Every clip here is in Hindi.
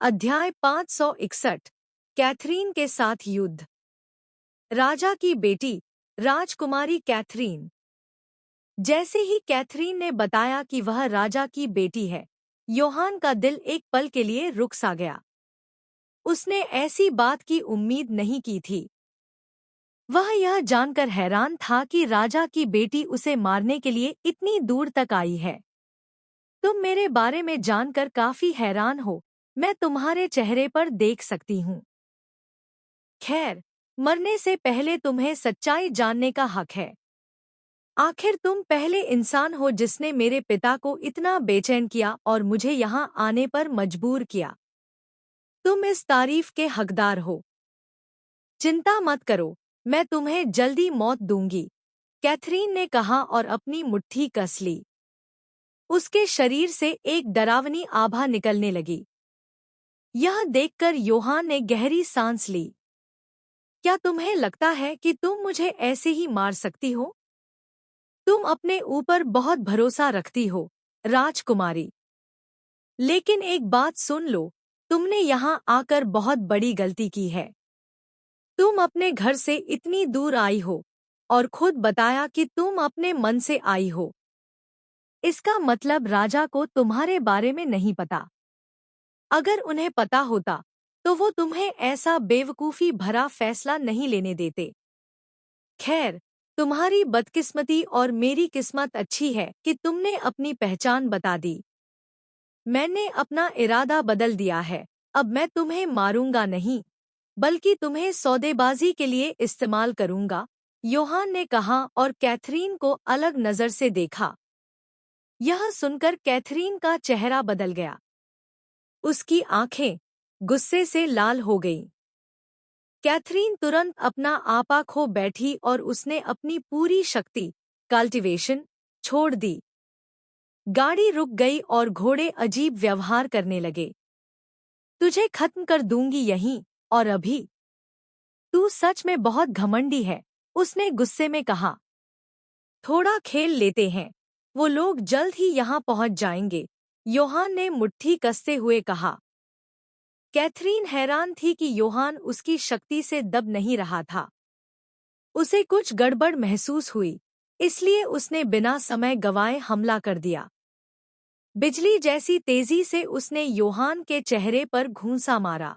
अध्याय 561 कैथरीन के साथ युद्ध। राजा की बेटी राजकुमारी कैथरीन। जैसे ही कैथरीन ने बताया कि वह राजा की बेटी है, योहान का दिल एक पल के लिए रुक सा गया। उसने ऐसी बात की उम्मीद नहीं की थी। वह यह जानकर हैरान था कि राजा की बेटी उसे मारने के लिए इतनी दूर तक आई है। तुम मेरे बारे में जानकर काफी हैरान हो, मैं तुम्हारे चेहरे पर देख सकती हूँ। खैर, मरने से पहले तुम्हें सच्चाई जानने का हक है। आखिर तुम पहले इंसान हो जिसने मेरे पिता को इतना बेचैन किया और मुझे यहाँ आने पर मजबूर किया। तुम इस तारीफ के हकदार हो। चिंता मत करो, मैं तुम्हें जल्दी मौत दूंगी, कैथरीन ने कहा और अपनी मुट्ठी कस ली। उसके शरीर से एक डरावनी आभा निकलने लगी। यह देखकर योहान ने गहरी सांस ली। क्या तुम्हें लगता है कि तुम मुझे ऐसे ही मार सकती हो? तुम अपने ऊपर बहुत भरोसा रखती हो, राजकुमारी। लेकिन एक बात सुन लो, तुमने यहाँ आकर बहुत बड़ी गलती की है। तुम अपने घर से इतनी दूर आई हो और खुद बताया कि तुम अपने मन से आई हो। इसका मतलब राजा को तुम्हारे बारे में नहीं पता। अगर उन्हें पता होता, तो वो तुम्हें ऐसा बेवकूफ़ी भरा फैसला नहीं लेने देते। खैर, तुम्हारी बदकिस्मती और मेरी किस्मत अच्छी है कि तुमने अपनी पहचान बता दी। मैंने अपना इरादा बदल दिया है। अब मैं तुम्हें मारूंगा नहीं, बल्कि तुम्हें सौदेबाजी के लिए इस्तेमाल करूंगा, योहान ने कहा और कैथरीन को अलग नज़र से देखा। यह सुनकर कैथरीन का चेहरा बदल गया। उसकी आंखें गुस्से से लाल हो गईं। कैथरीन तुरंत अपना आपा खो बैठी और उसने अपनी पूरी शक्ति कल्टीवेशन छोड़ दी। गाड़ी रुक गई और घोड़े अजीब व्यवहार करने लगे। तुझे खत्म कर दूंगी यहीं और अभी। तू सच में बहुत घमंडी है, उसने गुस्से में कहा। थोड़ा खेल लेते हैं, वो लोग जल्द ही यहाँ पहुँच जाएंगे, योहान ने मुट्ठी कसते हुए कहा। कैथरीन हैरान थी कि योहान उसकी शक्ति से दब नहीं रहा था। उसे कुछ गड़बड़ महसूस हुई, इसलिए उसने बिना समय गवाए हमला कर दिया। बिजली जैसी तेजी से उसने योहान के चेहरे पर घूंसा मारा।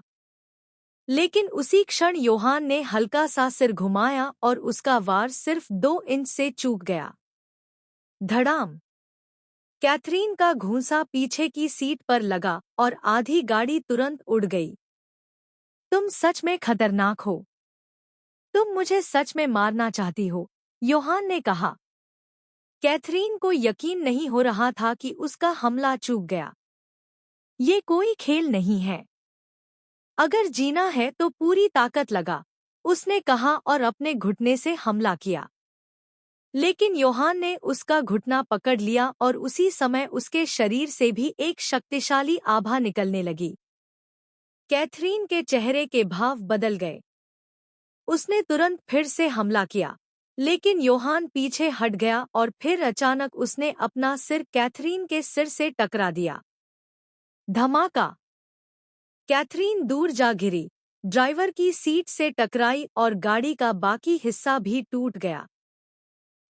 लेकिन उसी क्षण योहान ने हल्का सा सिर घुमाया और उसका वार सिर्फ 2 इंच से चूक गया। धड़ाम! कैथरीन का घूंसा पीछे की सीट पर लगा और आधी गाड़ी तुरंत उड़ गई। तुम सच में खतरनाक हो। तुम मुझे सच में मारना चाहती हो, योहान ने कहा। कैथरीन को यकीन नहीं हो रहा था कि उसका हमला चूक गया। ये कोई खेल नहीं है। अगर जीना है तो पूरी ताकत लगा, उसने कहा और अपने घुटने से हमला किया। लेकिन योहान ने उसका घुटना पकड़ लिया और उसी समय उसके शरीर से भी एक शक्तिशाली आभा निकलने लगी। कैथरीन के चेहरे के भाव बदल गए। उसने तुरंत फिर से हमला किया, लेकिन योहान पीछे हट गया और फिर अचानक उसने अपना सिर कैथरीन के सिर से टकरा दिया। धमाका! कैथरीन दूर जा गिरी, ड्राइवर की सीट से टकराई और गाड़ी का बाकी हिस्सा भी टूट गया।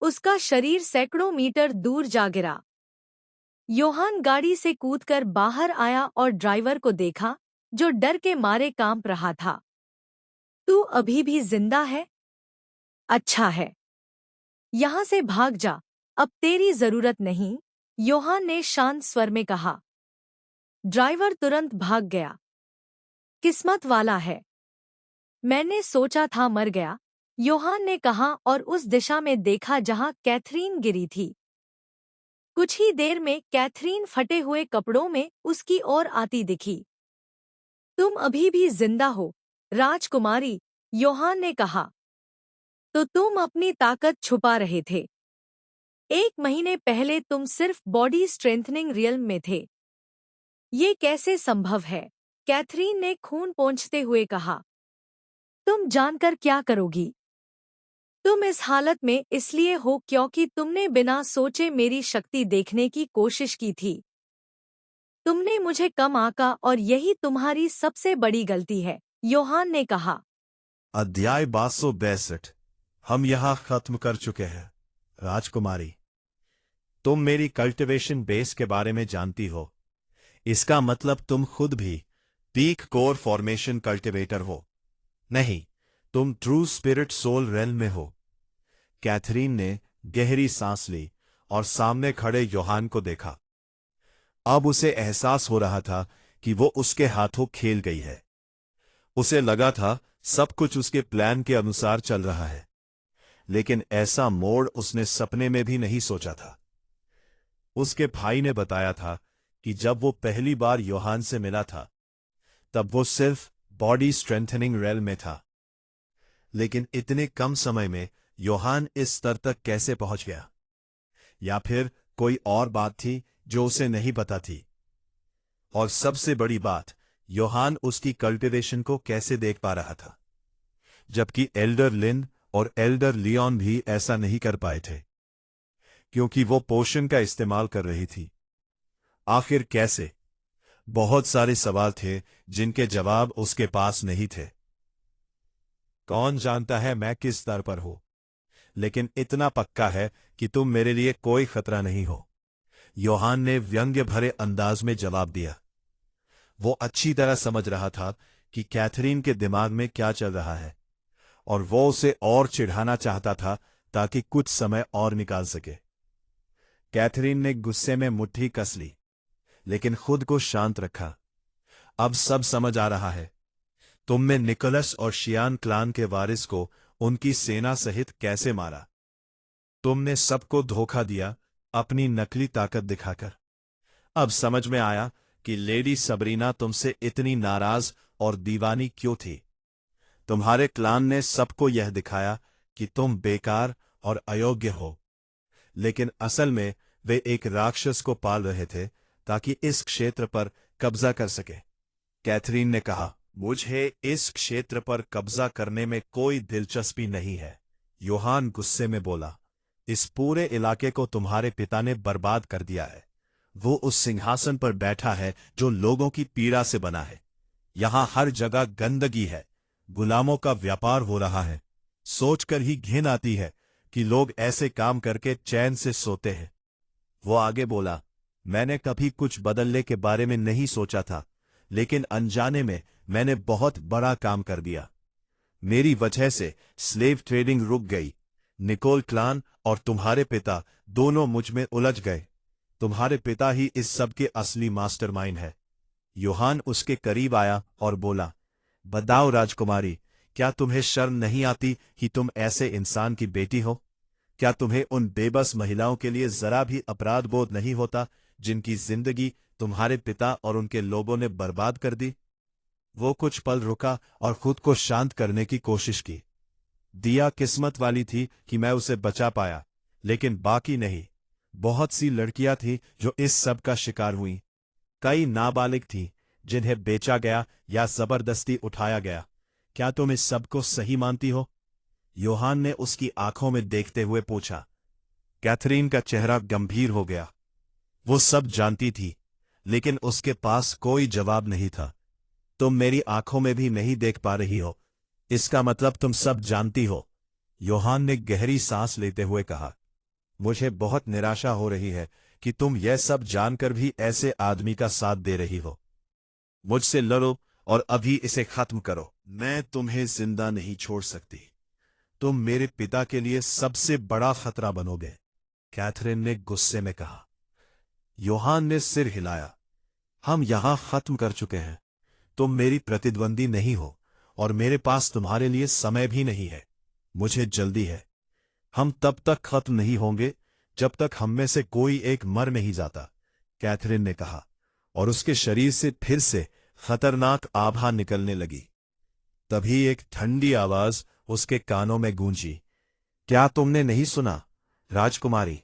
उसका शरीर सैकड़ों मीटर दूर जा गिरा। योहान गाड़ी से कूदकर बाहर आया और ड्राइवर को देखा, जो डर के मारे कांप रहा था। तू अभी भी जिंदा है? अच्छा है। यहाँ से भाग जा, अब तेरी जरूरत नहीं, योहान ने शांत स्वर में कहा। ड्राइवर तुरंत भाग गया। किस्मत वाला है। मैंने सोचा था मर गया, योहान ने कहा और उस दिशा में देखा जहां कैथरीन गिरी थी। कुछ ही देर में कैथरीन फटे हुए कपड़ों में उसकी ओर आती दिखी। तुम अभी भी जिंदा हो, राजकुमारी, योहान ने कहा। तो तुम अपनी ताकत छुपा रहे थे। 1 महीने पहले तुम सिर्फ बॉडी स्ट्रेंथनिंग रियल्म में थे। ये कैसे संभव है? कैथरीन ने खून पोंछते हुए कहा। तुम जानकर क्या करोगी? तुम इस हालत में इसलिए हो क्योंकि तुमने बिना सोचे मेरी शक्ति देखने की कोशिश की थी। तुमने मुझे कम आंका और यही तुम्हारी सबसे बड़ी गलती है, योहान ने कहा। अध्याय 262। हम यहां खत्म कर चुके हैं। राजकुमारी, तुम मेरी कल्टीवेशन बेस के बारे में जानती हो। इसका मतलब तुम खुद भी पीक कोर फॉर्मेशन कल्टीवेटर हो। नहीं, तुम ट्रू स्पिरिट सोल रेल्म में हो। कैथरीन ने गहरी सांस ली और सामने खड़े योहान को देखा। अब उसे एहसास हो रहा था कि वो उसके हाथों खेल गई है। उसे लगा था सब कुछ उसके प्लान के अनुसार चल रहा है, लेकिन ऐसा मोड़ उसने सपने में भी नहीं सोचा था। उसके भाई ने बताया था कि जब वो पहली बार योहान से मिला था, तब वो सिर्फ बॉडी स्ट्रेंथनिंग रेल्म में था। लेकिन इतने कम समय में योहान इस स्तर तक कैसे पहुंच गया? या फिर कोई और बात थी जो उसे नहीं पता थी? और सबसे बड़ी बात, योहान उसकी कल्टीवेशन को कैसे देख पा रहा था, जबकि एल्डर लिन और एल्डर लियोन भी ऐसा नहीं कर पाए थे, क्योंकि वो पोषण का इस्तेमाल कर रही थी। आखिर कैसे? बहुत सारे सवाल थे जिनके जवाब उसके पास नहीं थे। कौन जानता है मैं किस स्तर पर हूं, लेकिन इतना पक्का है कि तुम मेरे लिए कोई खतरा नहीं हो, योहान ने व्यंग्य भरे अंदाज में जवाब दिया। वो अच्छी तरह समझ रहा था कि कैथरीन के दिमाग में क्या चल रहा है, और वो उसे और चिढ़ाना चाहता था ताकि कुछ समय और निकाल सके। कैथरीन ने गुस्से में मुट्ठी कस ली, लेकिन खुद को शांत रखा। अब सब समझ आ रहा है। तुमने निकोलस और शियान क्लान के वारिस को उनकी सेना सहित कैसे मारा। तुमने सबको धोखा दिया अपनी नकली ताकत दिखाकर। अब समझ में आया कि लेडी सबरीना तुमसे इतनी नाराज और दीवानी क्यों थी। तुम्हारे क्लान ने सबको यह दिखाया कि तुम बेकार और अयोग्य हो, लेकिन असल में वे एक राक्षस को पाल रहे थे ताकि इस क्षेत्र पर कब्जा कर सके। कैथरीन ने कहा, मुझे इस क्षेत्र पर कब्जा करने में कोई दिलचस्पी नहीं है। योहान गुस्से में बोला, इस पूरे इलाके को तुम्हारे पिता ने बर्बाद कर दिया है। वो उस सिंहासन पर बैठा है जो लोगों की पीड़ा से बना है। यहां हर जगह गंदगी है, गुलामों का व्यापार हो रहा है। सोचकर ही घिन आती है कि लोग ऐसे काम करके चैन से सोते हैं। वो आगे बोला, मैंने कभी कुछ बदलने के बारे में नहीं सोचा था, लेकिन अनजाने में मैंने बहुत बड़ा काम कर दिया। मेरी वजह से स्लेव ट्रेडिंग रुक गई। निकोल क्लान और तुम्हारे पिता दोनों मुझ में उलझ गए। तुम्हारे पिता ही इस सब के असली मास्टरमाइंड है। योहान उसके करीब आया और बोला, बताओ राजकुमारी, क्या तुम्हें शर्म नहीं आती कि तुम ऐसे इंसान की बेटी हो? क्या तुम्हें उन बेबस महिलाओं के लिए जरा भी अपराध बोध नहीं होता जिनकी जिंदगी तुम्हारे पिता और उनके लोगों ने बर्बाद कर दी? वो कुछ पल रुका और खुद को शांत करने की कोशिश की। दिया किस्मत वाली थी कि मैं उसे बचा पाया, लेकिन बाकी नहीं। बहुत सी लड़कियां थीं जो इस सब का शिकार हुईं। कई नाबालिग थीं जिन्हें बेचा गया या जबरदस्ती उठाया गया। क्या तुम इस सब को सही मानती हो? योहान ने उसकी आंखों में देखते हुए पूछा। कैथरीन का चेहरा गंभीर हो गया। वो सब जानती थी, लेकिन उसके पास कोई जवाब नहीं था। तुम मेरी आंखों में भी नहीं देख पा रही हो, इसका मतलब तुम सब जानती हो। योहान ने गहरी सांस लेते हुए कहा, मुझे बहुत निराशा हो रही है कि तुम यह सब जानकर भी ऐसे आदमी का साथ दे रही हो। मुझसे लड़ो और अभी इसे खत्म करो। मैं तुम्हें जिंदा नहीं छोड़ सकती। तुम मेरे पिता के लिए सबसे बड़ा खतरा बनोगे, कैथरीन ने गुस्से में कहा। योहान ने सिर हिलाया। हम यहां खत्म कर चुके हैं। तुम मेरी प्रतिद्वंदी नहीं हो और मेरे पास तुम्हारे लिए समय भी नहीं है। मुझे जल्दी है। हम तब तक खत्म नहीं होंगे जब तक हम में से कोई एक मर नहीं जाता, कैथरीन ने कहा, और उसके शरीर से फिर से खतरनाक आभा निकलने लगी। तभी एक ठंडी आवाज उसके कानों में गूंजी। क्या तुमने नहीं सुना, राजकुमारी?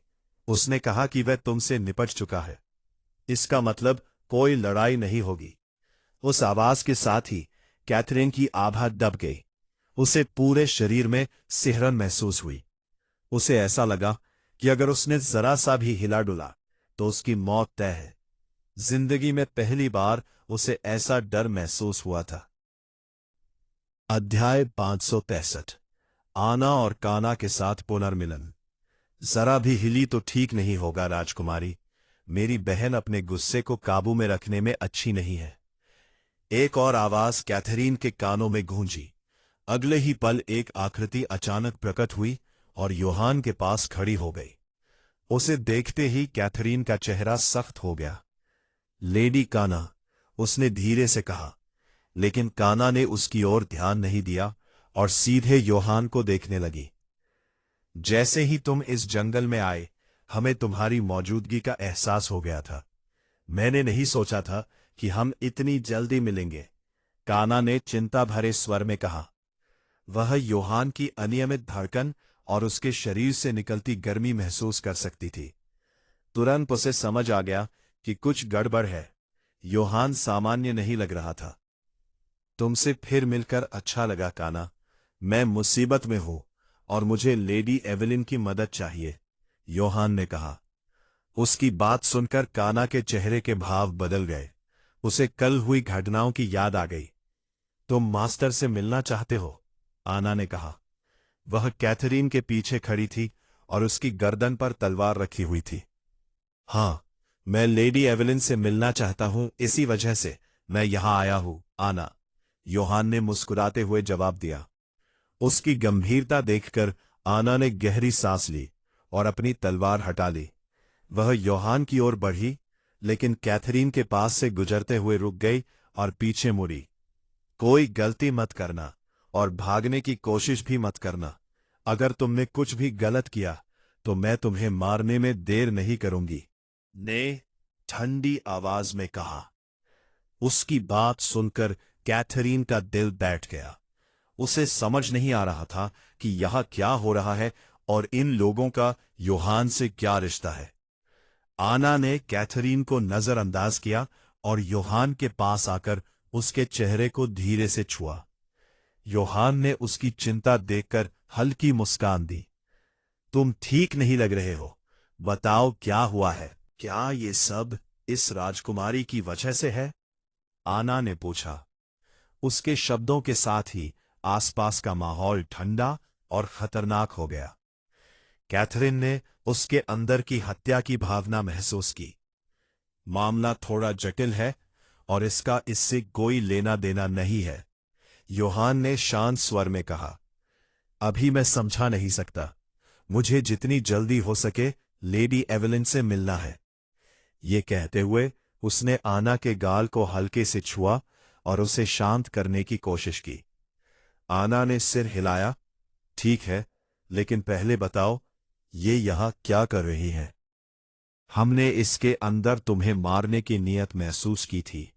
उसने कहा कि वह तुमसे निपट चुका है। इसका मतलब कोई लड़ाई नहीं होगी। उस आवाज के साथ ही कैथरीन की आभा दब गई। उसे पूरे शरीर में सिहरन महसूस हुई। उसे ऐसा लगा कि अगर उसने जरा सा भी हिला डुला तो उसकी मौत तय है। जिंदगी में पहली बार उसे ऐसा डर महसूस हुआ था। अध्याय 563। आना और काना के साथ पुनर्मिलन। जरा भी हिली तो ठीक नहीं होगा राजकुमारी। मेरी बहन अपने गुस्से को काबू में रखने में अच्छी नहीं है। एक और आवाज कैथरीन के कानों में गूंजी। अगले ही पल एक आकृति अचानक प्रकट हुई और योहान के पास खड़ी हो गई। उसे देखते ही कैथरीन का चेहरा सख्त हो गया। लेडी काना, उसने धीरे से कहा, लेकिन काना ने उसकी ओर ध्यान नहीं दिया और सीधे योहान को देखने लगी। जैसे ही तुम इस जंगल में आए, हमें तुम्हारी मौजूदगी का एहसास हो गया था। मैंने नहीं सोचा था कि हम इतनी जल्दी मिलेंगे, काना ने चिंता भरे स्वर में कहा। वह योहान की अनियमित धड़कन और उसके शरीर से निकलती गर्मी महसूस कर सकती थी। तुरंत उसे समझ आ गया कि कुछ गड़बड़ है। योहान सामान्य नहीं लग रहा था। तुमसे फिर मिलकर अच्छा लगा काना। मैं मुसीबत में हूं और मुझे लेडी एवेलिन की मदद चाहिए, योहान ने कहा। उसकी बात सुनकर काना के चेहरे के भाव बदल गए। उसे कल हुई घटनाओं की याद आ गई। तुम मास्टर से मिलना चाहते हो? आना ने कहा। वह कैथरीन के पीछे खड़ी थी और उसकी गर्दन पर तलवार रखी हुई थी। हां, मैं लेडी एवेलिन से मिलना चाहता हूं, इसी वजह से मैं यहां आया हूं, आना, योहान ने मुस्कुराते हुए जवाब दिया। उसकी गंभीरता देखकर आना ने गहरी सांस ली और अपनी तलवार हटा ली। वह योहान की ओर बढ़ी, लेकिन कैथरीन के पास से गुजरते हुए रुक गई और पीछे मुड़ी। कोई गलती मत करना और भागने की कोशिश भी मत करना। अगर तुमने कुछ भी गलत किया तो मैं तुम्हें मारने में देर नहीं करूंगी, ने ठंडी आवाज में कहा। उसकी बात सुनकर कैथरीन का दिल बैठ गया। उसे समझ नहीं आ रहा था कि यह क्या हो रहा है और इन लोगों का योहान से क्या रिश्ता है। आना ने कैथरीन को नजरअंदाज किया और योहान के पास आकर उसके चेहरे को धीरे से छुआ। योहान ने उसकी चिंता देखकर हल्की मुस्कान दी। तुम ठीक नहीं लग रहे हो, बताओ क्या हुआ है? क्या ये सब इस राजकुमारी की वजह से है? आना ने पूछा। उसके शब्दों के साथ ही आसपास का माहौल ठंडा और खतरनाक हो गया। कैथरीन ने उसके अंदर की हत्या की भावना महसूस की। मामला थोड़ा जटिल है और इसका इससे कोई लेना देना नहीं है, योहान ने शांत स्वर में कहा। अभी मैं समझा नहीं सकता। मुझे जितनी जल्दी हो सके लेडी एवेलिन से मिलना है। ये कहते हुए उसने आना के गाल को हल्के से छुआ और उसे शांत करने की कोशिश की। आना ने सिर हिलाया। ठीक है, लेकिन पहले बताओ, ये यहां क्या कर रही है? हमने इसके अंदर तुम्हें मारने की नीयत महसूस की थी,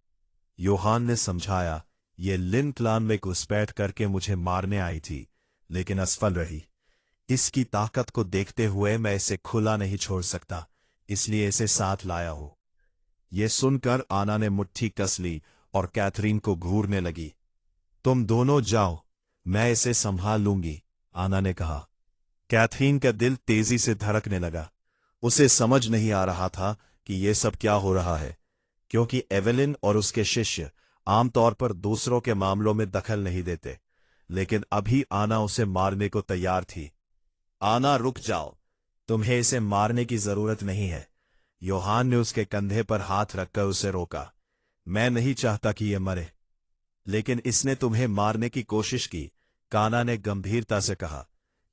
योहान ने समझाया। ये लिन क्लान में घुसपैठ करके मुझे मारने आई थी, लेकिन असफल रही। इसकी ताकत को देखते हुए मैं इसे खुला नहीं छोड़ सकता, इसलिए इसे साथ लाया हूं। यह सुनकर आना ने मुट्ठी कस ली और कैथरीन को घूरने लगी। तुम दोनों जाओ, मैं इसे संभाल लूंगी, आना ने कहा। कैथरीन का दिल तेजी से धड़कने लगा। उसे समझ नहीं आ रहा था कि यह सब क्या हो रहा है, क्योंकि एवेलिन और उसके शिष्य आमतौर पर दूसरों के मामलों में दखल नहीं देते, लेकिन अभी आना उसे मारने को तैयार थी। आना, रुक जाओ, तुम्हें इसे मारने की जरूरत नहीं है, योहान ने उसके कंधे पर हाथ रखकर उसे रोका। मैं नहीं चाहता कि यह मरे, लेकिन इसने तुम्हें मारने की कोशिश की, काना ने गंभीरता से कहा।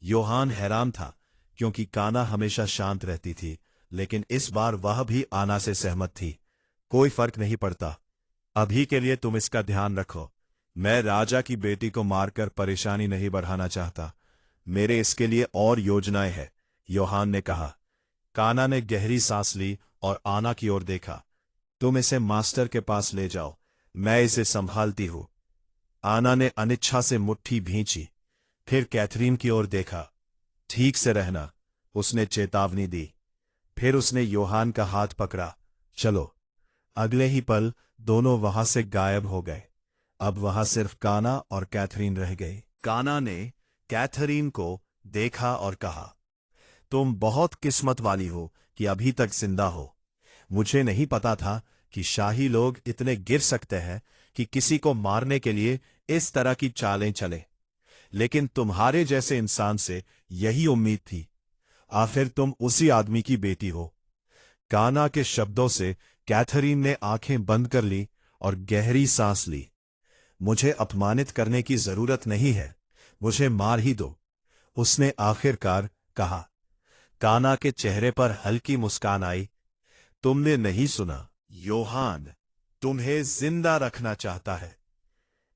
योहान हैरान था, क्योंकि काना हमेशा शांत रहती थी, लेकिन इस बार वह भी आना से सहमत थी। कोई फर्क नहीं पड़ता, अभी के लिए तुम इसका ध्यान रखो। मैं राजा की बेटी को मारकर परेशानी नहीं बढ़ाना चाहता, मेरे इसके लिए और योजनाएं हैं, योहान ने कहा। काना ने गहरी सांस ली और आना की ओर देखा। तुम इसे मास्टर के पास ले जाओ, मैं इसे संभालती हूं। आना ने अनिच्छा से मुट्ठी भींची, फिर कैथरीन की ओर देखा। ठीक से रहना, उसने चेतावनी दी। फिर उसने योहान का हाथ पकड़ा। चलो। अगले ही पल दोनों वहां से गायब हो गए। अब वहां सिर्फ काना और कैथरीन रह गई। काना ने कैथरीन को देखा और कहा, तुम बहुत किस्मत वाली हो कि अभी तक जिंदा हो। मुझे नहीं पता था कि शाही लोग इतने गिर सकते हैं कि किसी को मारने के लिए इस तरह की चालें चले, लेकिन तुम्हारे जैसे इंसान से यही उम्मीद थी। आखिर तुम उसी आदमी की बेटी हो। काना के शब्दों से कैथरीन ने आंखें बंद कर ली और गहरी सांस ली। मुझे अपमानित करने की जरूरत नहीं है, मुझे मार ही दो, उसने आखिरकार कहा। काना के चेहरे पर हल्की मुस्कान आई। तुमने नहीं सुना, योहान तुम्हें जिंदा रखना चाहता है,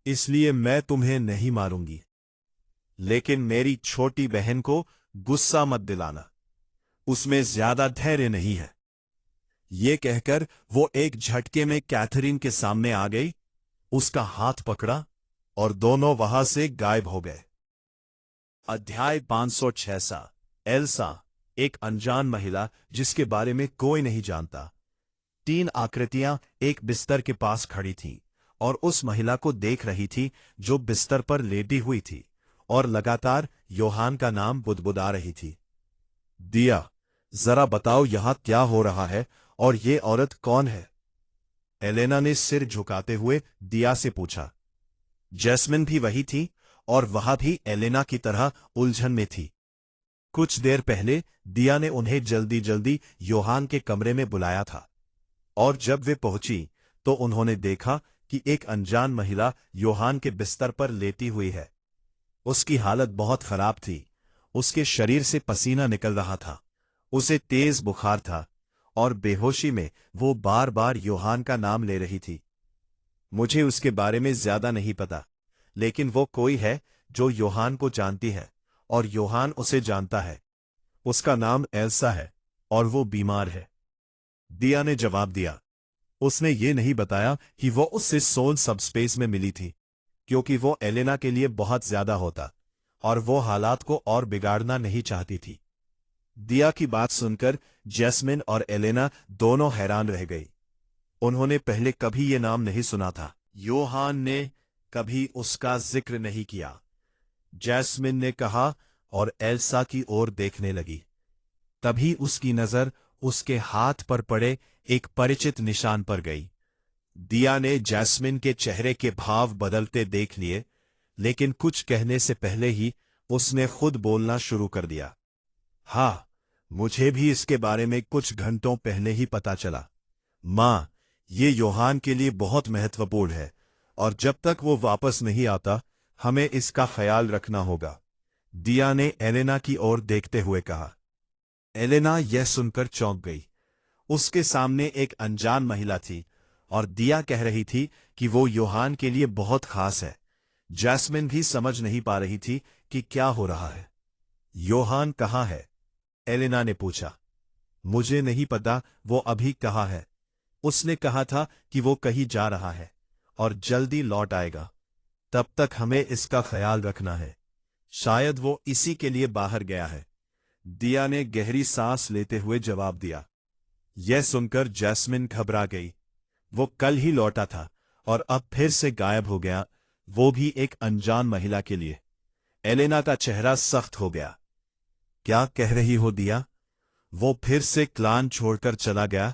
इसलिए मैं तुम्हें नहीं मारूंगी। लेकिन मेरी छोटी बहन को गुस्सा मत दिलाना, उसमें ज्यादा धैर्य नहीं है। ये कहकर वो एक झटके में कैथरीन के सामने आ गई, उसका हाथ पकड़ा और दोनों वहां से गायब हो गए। अध्याय 506। एल्सा, एक अनजान महिला जिसके बारे में कोई नहीं जानता। 3 आकृतियां एक बिस्तर के पास खड़ी थीं और उस महिला को देख रही थी जो बिस्तर पर लेटी हुई थी और लगातार योहान का नाम बुदबुदा रही थी। दिया, जरा बताओ यहां क्या हो रहा है और ये औरत कौन है? एलेना ने सिर झुकाते हुए दिया से पूछा। जैस्मिन भी वही थी और वह भी एलेना की तरह उलझन में थी। कुछ देर पहले दिया ने उन्हें जल्दी जल्दी योहान के कमरे में बुलाया था और जब वे पहुंची तो उन्होंने देखा कि एक अनजान महिला योहान के बिस्तर पर लेटी हुई है। उसकी हालत बहुत खराब थी, उसके शरीर से पसीना निकल रहा था, उसे तेज बुखार था और बेहोशी में वो बार बार योहान का नाम ले रही थी। मुझे उसके बारे में ज्यादा नहीं पता, लेकिन वो कोई है जो योहान को जानती है और योहान उसे जानता है। उसका नाम एल्सा है और वो बीमार है। दिया ने जवाब दिया। उसने ये नहीं बताया कि वो उससे सोल सबस्पेस में मिली थी, क्योंकि वो एलेना के लिए बहुत ज्यादा होता और वो हालात को और बिगाड़ना नहीं चाहती थी। दिया की बात सुनकर जैस्मिन और एलेना दोनों हैरान रह गई। उन्होंने पहले कभी ये नाम नहीं सुना था। योहान ने कभी उसका जिक्र नहीं किया, जैस्मिन ने कहा और एल्सा की ओर देखने लगी। तभी उसकी नजर उसके हाथ पर पड़े एक परिचित निशान पर गई। दिया ने जैस्मिन के चेहरे के भाव बदलते देख लिए, लेकिन कुछ कहने से पहले ही उसने खुद बोलना शुरू कर दिया। हाँ, मुझे भी इसके बारे में कुछ घंटों पहले ही पता चला। मां, ये योहान के लिए बहुत महत्वपूर्ण है और जब तक वो वापस नहीं आता हमें इसका ख्याल रखना होगा, दिया ने एलेना की ओर देखते हुए कहा। एलेना यह सुनकर चौंक गई। उसके सामने एक अनजान महिला थी और दिया कह रही थी कि वो योहान के लिए बहुत खास है। जैस्मिन भी समझ नहीं पा रही थी कि क्या हो रहा है। योहान कहाँ है? एलेना ने पूछा। मुझे नहीं पता वो अभी कहाँ है। उसने कहा था कि वो कहीं जा रहा है और जल्दी लौट आएगा। तब तक हमें इसका ख्याल रखना है। शायद वो इसी के लिए बाहर गया है, दिया ने गहरी सांस लेते हुए जवाब दिया। यह सुनकर जैस्मिन घबरा गई। वो कल ही लौटा था और अब फिर से गायब हो गया, वो भी एक अनजान महिला के लिए। एलेना का चेहरा सख्त हो गया। क्या कह रही हो दिया? वो फिर से क्लान छोड़कर चला गया?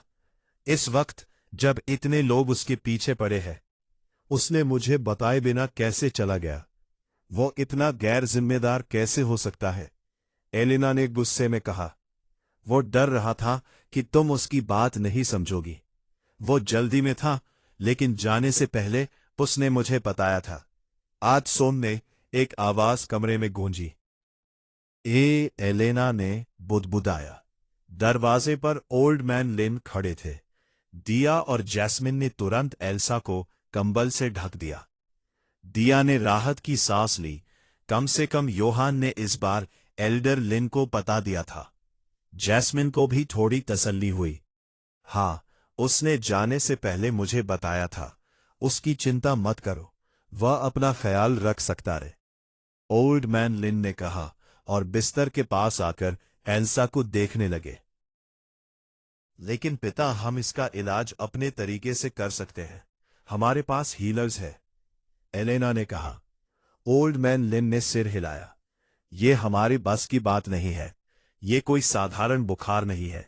इस वक्त जब इतने लोग उसके पीछे पड़े हैं, उसने मुझे बताए बिना कैसे चला गया? वो इतना गैर जिम्मेदार कैसे हो सकता है? एलेना ने गुस्से में कहा। वो डर रहा था कि तुम उसकी बात नहीं समझोगी। वो जल्दी में था, लेकिन जाने से पहले उसने मुझे बताया था। आज सोमने एक आवाज कमरे में गूंजी। एलेना ने बुदबुदाया। दरवाजे पर ओल्ड मैन लिन खड़े थे। दिया और जैस्मिन ने तुरंत एल्सा को कंबल से ढक दिया। दिया ने राहत की सांस ली। कम से कम योहान ने इस बार एल्डर लिन को बता दिया था। जैस्मिन को भी थोड़ी तसल्ली हुई। हाँ, उसने जाने से पहले मुझे बताया था। उसकी चिंता मत करो, वह अपना ख्याल रख सकता रहे, ओल्ड मैन लिन ने कहा और बिस्तर के पास आकर एल्सा को देखने लगे। लेकिन पिता, हम इसका इलाज अपने तरीके से कर सकते हैं, हमारे पास हीलर्स है, एलेना ने कहा। ओल्ड मैन लिन ने सिर हिलाया। यह हमारे बस की बात नहीं है, ये कोई साधारण बुखार नहीं है।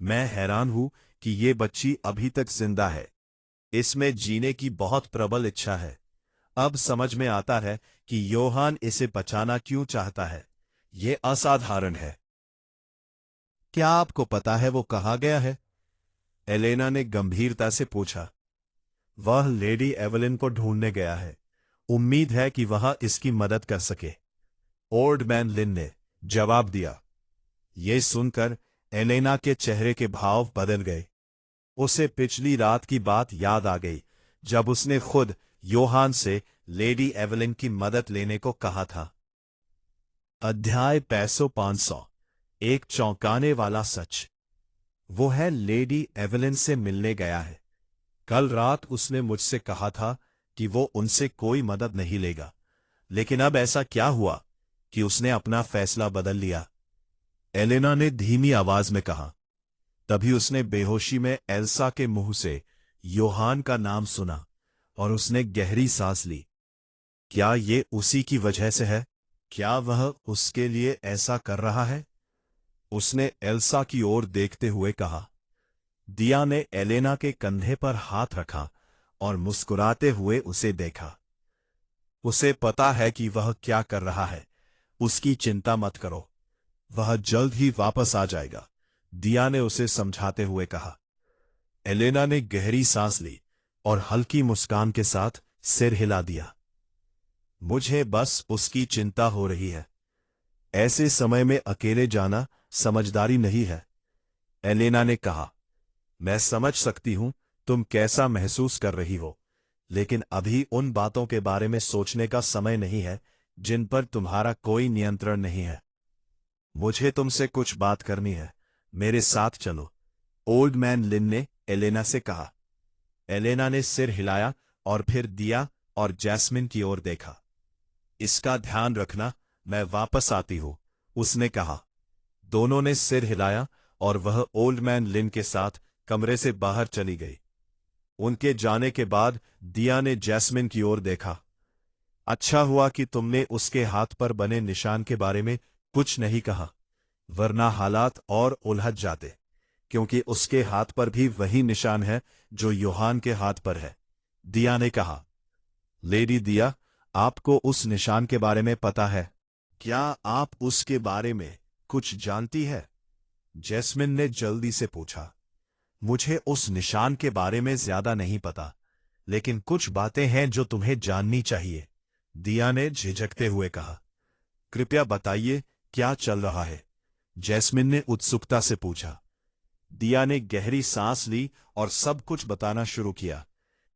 मैं हैरान हूं कि ये बच्ची अभी तक जिंदा है। इसमें जीने की बहुत प्रबल इच्छा है। अब समझ में आता है कि योहान इसे बचाना क्यों चाहता है। ये असाधारण है। क्या आपको पता है वो कहाँ गया है? एलेना ने गंभीरता से पूछा। वह लेडी एवलिन को ढूंढने गया है। उम्मीद है कि वह इसकी मदद कर सके, ओल्ड मैन लिन ने जवाब दिया। ये सुनकर एलेना के चेहरे के भाव बदल गए। उसे पिछली रात की बात याद आ गई, जब उसने खुद योहान से लेडी एवलिन की मदद लेने को कहा था। अध्याय 500 एक चौंकाने वाला सच। वो है लेडी एवलिन से मिलने गया है। कल रात उसने मुझसे कहा था कि वो उनसे कोई मदद नहीं लेगा, लेकिन अब ऐसा क्या हुआ कि उसने अपना फैसला बदल लिया? एलेना ने धीमी आवाज में कहा। तभी उसने बेहोशी में एल्सा के मुंह से योहान का नाम सुना और उसने गहरी सांस ली। क्या ये उसी की वजह से है? क्या वह उसके लिए ऐसा कर रहा है? उसने एल्सा की ओर देखते हुए कहा। दिया ने एलेना के कंधे पर हाथ रखा और मुस्कुराते हुए उसे देखा। उसे पता है कि वह क्या कर रहा है। उसकी चिंता मत करो, वह जल्द ही वापस आ जाएगा, दिया ने उसे समझाते हुए कहा। एलेना ने गहरी सांस ली और हल्की मुस्कान के साथ सिर हिला दिया। मुझे बस उसकी चिंता हो रही है। ऐसे समय में अकेले जाना समझदारी नहीं है, एलेना ने कहा। मैं समझ सकती हूं तुम कैसा महसूस कर रही हो, लेकिन अभी उन बातों के बारे में सोचने का समय नहीं है जिन पर तुम्हारा कोई नियंत्रण नहीं है। मुझे तुमसे कुछ बात करनी है, मेरे साथ चलो, ओल्ड मैन लिन ने एलेना से कहा। एलेना ने सिर हिलाया और फिर दिया और जैस्मिन की ओर देखा। इसका ध्यान रखना, मैं वापस आती हूं, उसने कहा। दोनों ने सिर हिलाया और वह ओल्ड मैन लिन के साथ कमरे से बाहर चली गई। उनके जाने के बाद दिया ने जैस्मिन की ओर देखा। अच्छा हुआ कि तुमने उसके हाथ पर बने निशान के बारे में कुछ नहीं कहा, वरना हालात और उलझ जाते, क्योंकि उसके हाथ पर भी वही निशान है जो योहान के हाथ पर है, दिया ने कहा। लेडी दिया, आपको उस निशान के बारे में पता है? क्या आप उसके बारे में कुछ जानती है? जैस्मिन ने जल्दी से पूछा। मुझे उस निशान के बारे में ज्यादा नहीं पता, लेकिन कुछ बातें हैं जो तुम्हें जाननी चाहिए, दिया ने झिझकते हुए कहा। कृपया बताइए, क्या चल रहा है? जैस्मिन ने उत्सुकता से पूछा। दिया ने गहरी सांस ली और सब कुछ बताना शुरू किया।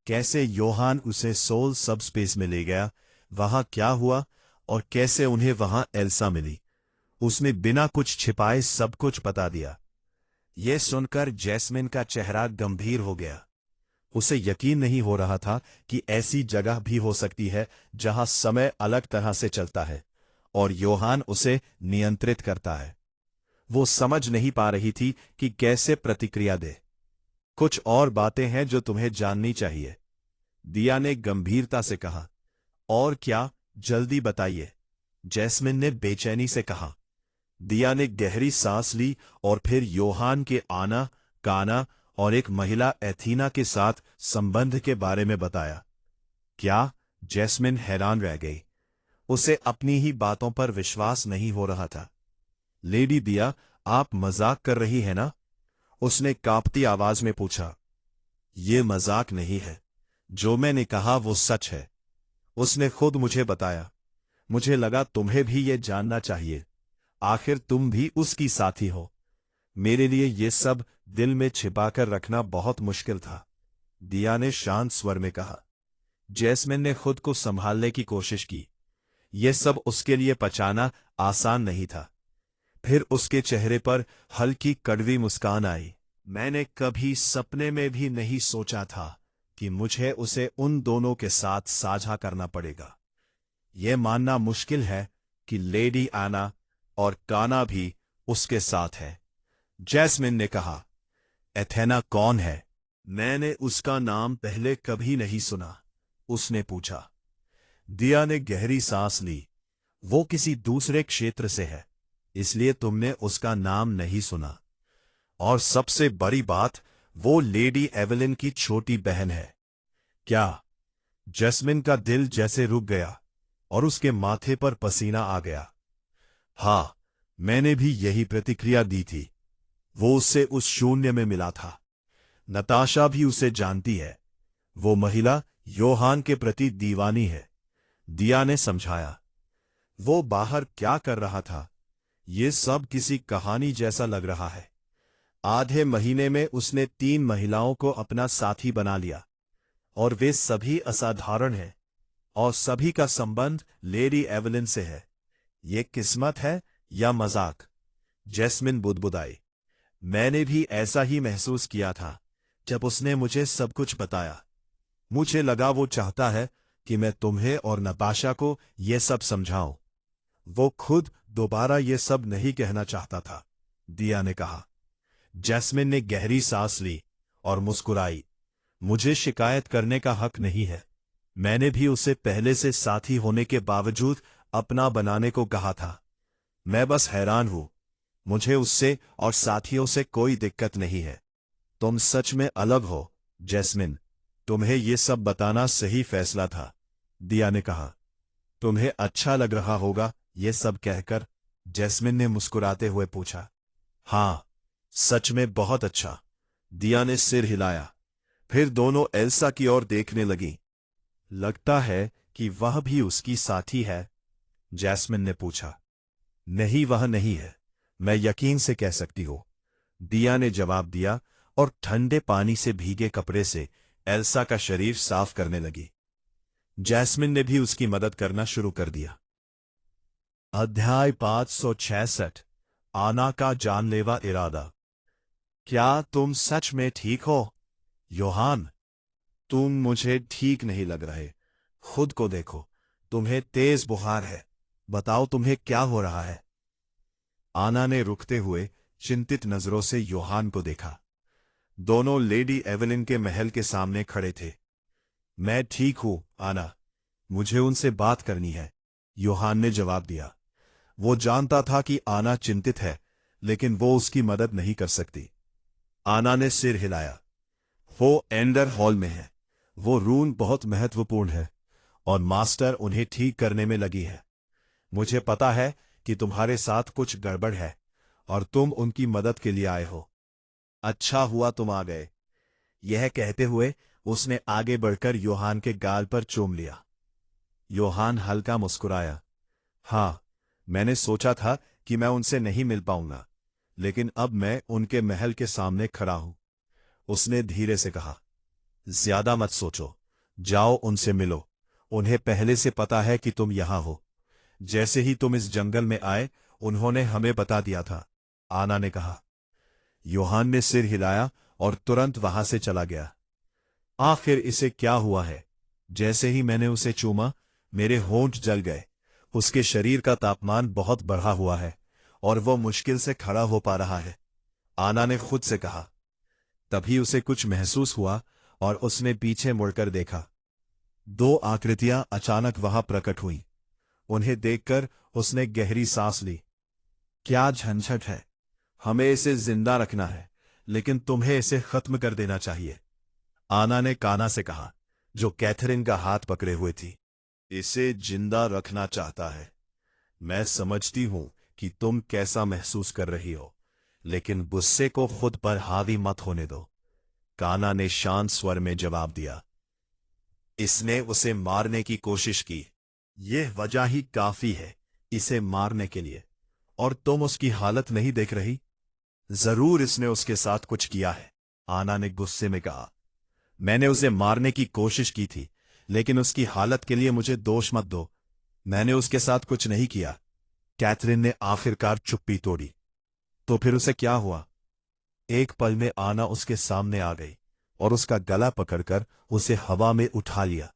कैसे योहान उसे सोल सब स्पेस में ले गया, वहां क्या हुआ और कैसे उन्हें वहां एल्सा मिली। उसने बिना कुछ छिपाए सब कुछ बता दिया। यह सुनकर जैस्मिन का चेहरा गंभीर हो गया। उसे यकीन नहीं हो रहा था कि ऐसी जगह भी हो सकती है जहां समय अलग तरह से चलता है और योहान उसे नियंत्रित करता है। वो समझ नहीं पा रही थी कि कैसे प्रतिक्रिया दे। कुछ और बातें हैं जो तुम्हें जाननी चाहिए, दिया ने गंभीरता से कहा। और क्या, जल्दी बताइए, जैस्मिन ने बेचैनी से कहा। दिया ने गहरी सांस ली और फिर योहान के आना, काना और एक महिला एथीना के साथ संबंध के बारे में बताया। क्या? जैस्मिन हैरान रह गई। उसे अपनी ही बातों पर विश्वास नहीं हो रहा था। लेडी दिया, आप मजाक कर रही है ना? उसने कांपती आवाज में पूछा। ये मजाक नहीं है, जो मैंने कहा वो सच है। उसने खुद मुझे बताया। मुझे लगा तुम्हें भी ये जानना चाहिए, आखिर तुम भी उसकी साथी हो। मेरे लिए ये सब दिल में छिपाकर रखना बहुत मुश्किल था, दिया ने शांत स्वर में कहा। जैस्मिन ने खुद को संभालने की कोशिश की। यह सब उसके लिए पचाना आसान नहीं था। फिर उसके चेहरे पर हल्की कड़वी मुस्कान आई। मैंने कभी सपने में भी नहीं सोचा था कि मुझे उसे उन दोनों के साथ साझा करना पड़ेगा। यह मानना मुश्किल है कि लेडी आना और काना भी उसके साथ है, जैस्मिन ने कहा। एथेना कौन है? मैंने उसका नाम पहले कभी नहीं सुना, उसने पूछा। दिया ने गहरी सांस ली। वो किसी दूसरे क्षेत्र से है, इसलिए तुमने उसका नाम नहीं सुना। और सबसे बड़ी बात, वो लेडी एवेलिन की छोटी बहन है। क्या? जैस्मिन का दिल जैसे रुक गया और उसके माथे पर पसीना आ गया। हाँ, मैंने भी यही प्रतिक्रिया दी थी। वो उससे उस शून्य में मिला था। नताशा भी उसे जानती है। वो महिला योहान के प्रति दीवानी है, दिया ने समझाया। वो बाहर क्या कर रहा था? ये सब किसी कहानी जैसा लग रहा है। आधे महीने में उसने 3 महिलाओं को अपना साथी बना लिया और वे सभी असाधारण हैं और सभी का संबंध लेडी एवेलिन से है। ये किस्मत है या मजाक? जैस्मिन बुदबुदाई। मैंने भी ऐसा ही महसूस किया था जब उसने मुझे सब कुछ बताया। मुझे लगा वो चाहता है कि मैं तुम्हें और नताशा को ये सब समझाऊं। वो खुद दोबारा ये सब नहीं कहना चाहता था, दिया ने कहा। जैस्मिन ने गहरी सांस ली और मुस्कुराई। मुझे शिकायत करने का हक नहीं है। मैंने भी उसे पहले से साथी होने के बावजूद अपना बनाने को कहा था। मैं बस हैरान हूं। मुझे उससे और साथियों से कोई दिक्कत नहीं है। तुम सच में अलग हो, जैस्मिन। तुम्हें ये सब बताना सही फैसला था, दिया ने कहा। तुम्हें अच्छा लग रहा होगा ये सब कहकर, जैस्मिन ने मुस्कुराते हुए पूछा। हाँ, सच में बहुत अच्छा, दिया ने सिर हिलाया। फिर दोनों एल्सा की ओर देखने लगी। लगता है कि वह भी उसकी साथी है, जैस्मिन ने पूछा। नहीं, वह नहीं है, मैं यकीन से कह सकती हूं, दिया ने जवाब दिया और ठंडे पानी से भीगे कपड़े से एल्सा का शरीर साफ करने लगी। जैस्मिन ने भी उसकी मदद करना शुरू कर दिया। अध्याय 566। आना का जानलेवा इरादा। क्या तुम सच में ठीक हो, योहान? तुम मुझे ठीक नहीं लग रहे। खुद को देखो, तुम्हें तेज बुखार है। बताओ तुम्हें क्या हो रहा है? आना ने रुकते हुए चिंतित नजरों से योहान को देखा। दोनों लेडी एवेलिन के महल के सामने खड़े थे। मैं ठीक हूं, आना। मुझे उनसे बात करनी है, योहान ने जवाब दिया। वो जानता था कि आना चिंतित है, लेकिन वो उसकी मदद नहीं कर सकती। आना ने सिर हिलाया। वो एंडर हॉल में है। वो रूम बहुत महत्वपूर्ण है और मास्टर उन्हें ठीक करने में लगी है। मुझे पता है कि तुम्हारे साथ कुछ गड़बड़ है और तुम उनकी मदद के लिए आए हो। अच्छा हुआ तुम आ गए। यह कहते हुए उसने आगे बढ़कर योहान के गाल पर चूम लिया। योहान हल्का मुस्कुराया। हाँ, मैंने सोचा था कि मैं उनसे नहीं मिल पाऊंगा, लेकिन अब मैं उनके महल के सामने खड़ा हूं, उसने धीरे से कहा। ज्यादा मत सोचो, जाओ उनसे मिलो। उन्हें पहले से पता है कि तुम यहां हो। जैसे ही तुम इस जंगल में आए, उन्होंने हमें बता दिया था, आना ने कहा। योहान ने सिर हिलाया और तुरंत वहां से चला गया। आखिर इसे क्या हुआ है? जैसे ही मैंने उसे चूमा, मेरे होंठ जल गए। उसके शरीर का तापमान बहुत बढ़ा हुआ है और वो मुश्किल से खड़ा हो पा रहा है, आना ने खुद से कहा। तभी उसे कुछ महसूस हुआ और उसने पीछे मुड़कर देखा। 2 आकृतियां अचानक वहां प्रकट हुईं। उन्हें देखकर उसने गहरी सांस ली। क्या झंझट है! हमें इसे जिंदा रखना है, लेकिन तुम्हें इसे खत्म कर देना चाहिए, आना ने काना से कहा, जो कैथरीन का हाथ पकड़े हुए थी। इसे जिंदा रखना चाहता है। मैं समझती हूं कि तुम कैसा महसूस कर रही हो, लेकिन गुस्से को खुद पर हावी मत होने दो, काना ने शांत स्वर में जवाब दिया। इसने उसे मारने की कोशिश की। यह वजह ही काफी है इसे मारने के लिए, और तुम उसकी हालत नहीं देख रही? जरूर इसने उसके साथ कुछ किया है, आना ने गुस्से में कहा। मैंने उसे मारने की कोशिश की थी, लेकिन उसकी हालत के लिए मुझे दोष मत दो। मैंने उसके साथ कुछ नहीं किया। कैथरीन ने आखिरकार चुप्पी तोड़ी। तो फिर उसे क्या हुआ? एक पल में आना उसके सामने आ गई और उसका गला पकड़कर उसे हवा में उठा लिया।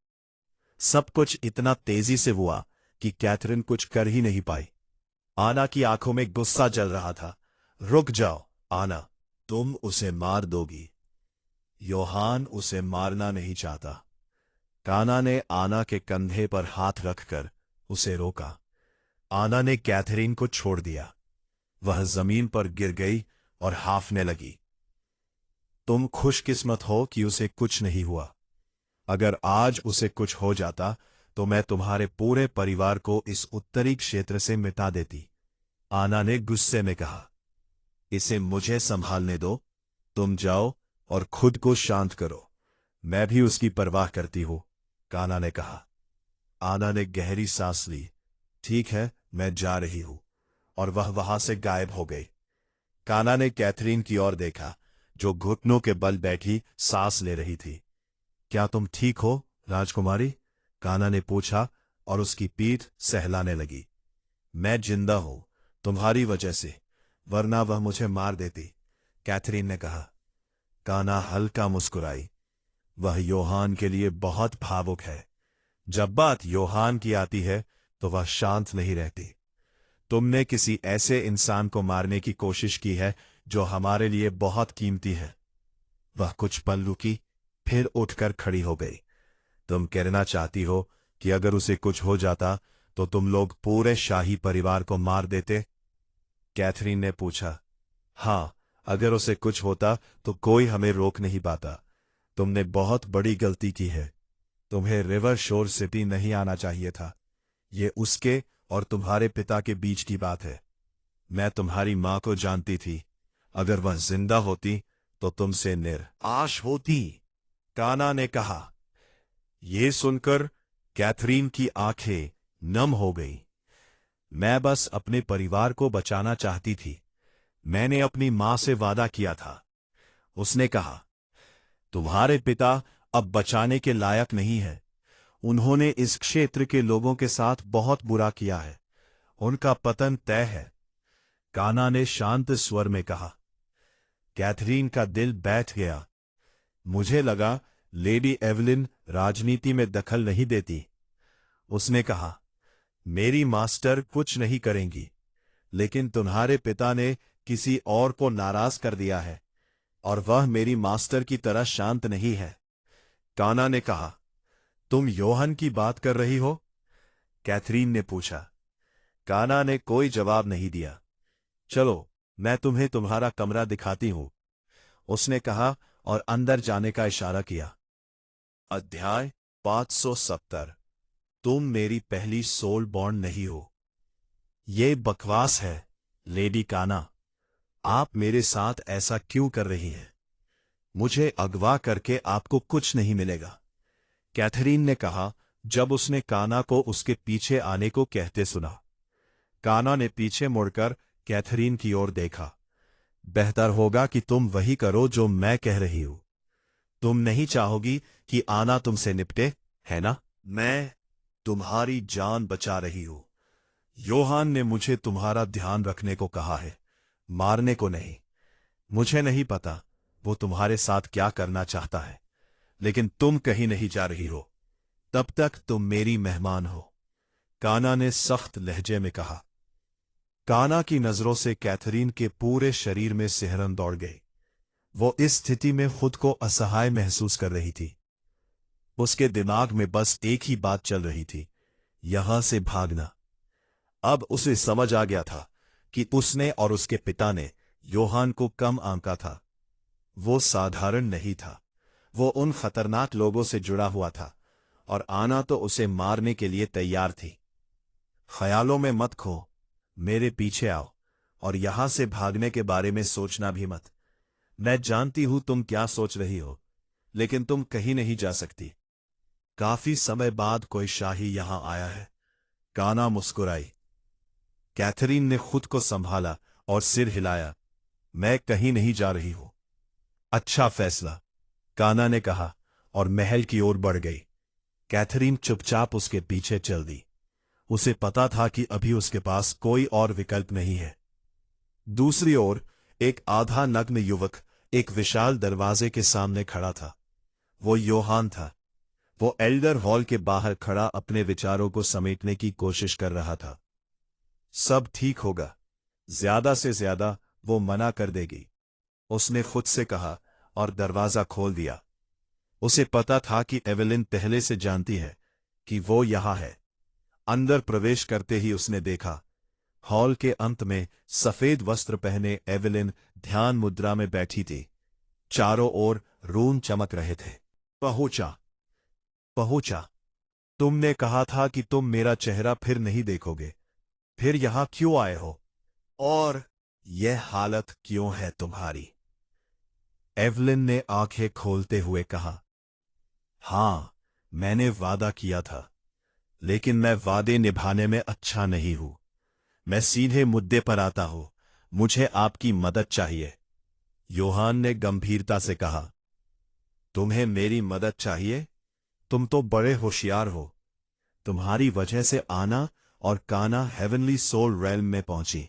सब कुछ इतना तेजी से हुआ कि कैथरीन कुछ कर ही नहीं पाई। आना की आंखों में गुस्सा जल रहा था। रुक जाओ, आना, तुम उसे मार दोगी। योहान उसे मारना नहीं चाहता। काना ने आना के कंधे पर हाथ रखकर उसे रोका। आना ने कैथरीन को छोड़ दिया। वह जमीन पर गिर गई और हाफने लगी। तुम खुशकिस्मत हो कि उसे कुछ नहीं हुआ। अगर आज उसे कुछ हो जाता तो मैं तुम्हारे पूरे परिवार को इस उत्तरी क्षेत्र से मिटा देती। आना ने गुस्से में कहा, इसे मुझे संभालने दो। तुम जाओ और खुद को शांत करो, मैं भी उसकी परवाह करती हूं, काना ने कहा। आना ने गहरी सांस ली। ठीक है, मैं जा रही हूं, और वह वहां से गायब हो गई। काना ने कैथरीन की ओर देखा, जो घुटनों के बल बैठी सांस ले रही थी। क्या तुम ठीक हो, राजकुमारी? काना ने पूछा और उसकी पीठ सहलाने लगी। मैं जिंदा हूं, तुम्हारी वजह से, वरना वह मुझे मार देती, कैथरीन ने कहा। काना हल्का मुस्कुराई। वह योहान के लिए बहुत भावुक है। जब बात योहान की आती है तो वह शांत नहीं रहती। तुमने किसी ऐसे इंसान को मारने की कोशिश की है जो हमारे लिए बहुत कीमती है। वह कुछ पल रुकी, फिर उठकर खड़ी हो गई। तुम कहना चाहती हो कि अगर उसे कुछ हो जाता तो तुम लोग पूरे शाही परिवार को मार देते? कैथरीन ने पूछा। हां, अगर उसे कुछ होता तो कोई हमें रोक नहीं पाता। तुमने बहुत बड़ी गलती की है। तुम्हें रिवर शोर सिटी नहीं आना चाहिए था। ये उसके और तुम्हारे पिता के बीच की बात है। मैं तुम्हारी मां को जानती थी। अगर वह जिंदा होती तो तुमसे निराश होती, काना ने कहा। यह सुनकर कैथरीन की आंखें नम हो गईं। मैं बस अपने परिवार को बचाना चाहती थी। मैंने अपनी मां से वादा किया था। उसने कहा, तुम्हारे पिता अब बचाने के लायक नहीं है। उन्होंने इस क्षेत्र के लोगों के साथ बहुत बुरा किया है। उनका पतन तय है, काना ने शांत स्वर में कहा। कैथरीन का दिल बैठ गया। मुझे लगा लेडी एवलिन राजनीति में दखल नहीं देती। उसने कहा, मेरी मास्टर कुछ नहीं करेंगी, लेकिन तुम्हारे पिता ने किसी और को नाराज कर दिया है, और वह मेरी मास्टर की तरह शांत नहीं है। काना ने कहा, तुम योहन की बात कर रही हो? कैथरीन ने पूछा। काना ने कोई जवाब नहीं दिया। चलो, मैं तुम्हें तुम्हारा कमरा दिखाती हूं, उसने कहा और अंदर जाने का इशारा किया। अध्याय 570। तुम मेरी पहली सोल बॉर्न नहीं हो। ये बकवास है, लेडी काना। आप मेरे साथ ऐसा क्यों कर रही हैं? मुझे अगवा करके आपको कुछ नहीं मिलेगा, कैथरीन ने कहा जब उसने काना को उसके पीछे आने को कहते सुना। काना ने पीछे मुड़कर कैथरीन की ओर देखा। बेहतर होगा कि तुम वही करो जो मैं कह रही हूं। तुम नहीं चाहोगी कि आना तुमसे निपटे, है ना? मैं तुम्हारी जान बचा रही हूं। योहान ने मुझे तुम्हारा ध्यान रखने को कहा है, मारने को नहीं। मुझे नहीं पता वो तुम्हारे साथ क्या करना चाहता है, लेकिन तुम कहीं नहीं जा रही हो। तब तक तुम मेरी मेहमान हो, काना ने सख्त लहजे में कहा। काना की नजरों से कैथरीन के पूरे शरीर में सिहरन दौड़ गई। वो इस स्थिति में खुद को असहाय महसूस कर रही थी। उसके दिमाग में बस एक ही बात चल रही थी, यहां से भागना। अब उसे समझ आ गया था कि उसने और उसके पिता ने योहान को कम आंका था। वो साधारण नहीं था। वो उन खतरनाक लोगों से जुड़ा हुआ था, और आना तो उसे मारने के लिए तैयार थी। ख्यालों में मत खो, मेरे पीछे आओ, और यहां से भागने के बारे में सोचना भी मत। मैं जानती हूं तुम क्या सोच रही हो, लेकिन तुम कहीं नहीं जा सकती। काफी समय बाद कोई शाही यहां आया है, काना मुस्कुराई। कैथरीन ने खुद को संभाला और सिर हिलाया। मैं कहीं नहीं जा रही हूं। अच्छा फैसला, काना ने कहा और महल की ओर बढ़ गई। कैथरीन चुपचाप उसके पीछे चल दी। उसे पता था कि अभी उसके पास कोई और विकल्प नहीं है। दूसरी ओर एक आधा नग्न युवक एक विशाल दरवाजे के सामने खड़ा था। वो योहान था। वो एल्डर हॉल के बाहर खड़ा अपने विचारों को समेटने की कोशिश कर रहा था। सब ठीक होगा, ज्यादा से ज्यादा वो मना कर देगी, उसने खुद से कहा और दरवाजा खोल दिया। उसे पता था कि एवेलिन पहले से जानती है कि वो यहां है। अंदर प्रवेश करते ही उसने देखा, हॉल के अंत में सफेद वस्त्र पहने एवेलिन ध्यान मुद्रा में बैठी थी। चारों ओर रून चमक रहे थे। पहुंचा, पहुंचा। तुमने कहा था कि तुम मेरा चेहरा फिर नहीं देखोगे, फिर यहां क्यों आए हो? और यह हालत क्यों है तुम्हारी? एवलिन ने आंखें खोलते हुए कहा, हां, मैंने वादा किया था, लेकिन मैं वादे निभाने में अच्छा नहीं हूं। मैं सीधे मुद्दे पर आता हूं। मुझे आपकी मदद चाहिए। योहान ने गंभीरता से कहा, तुम्हें मेरी मदद चाहिए? तुम तो बड़े होशियार हो। तुम्हारी वजह से आना और काना हेवनली सोल रेल्म में पहुंची।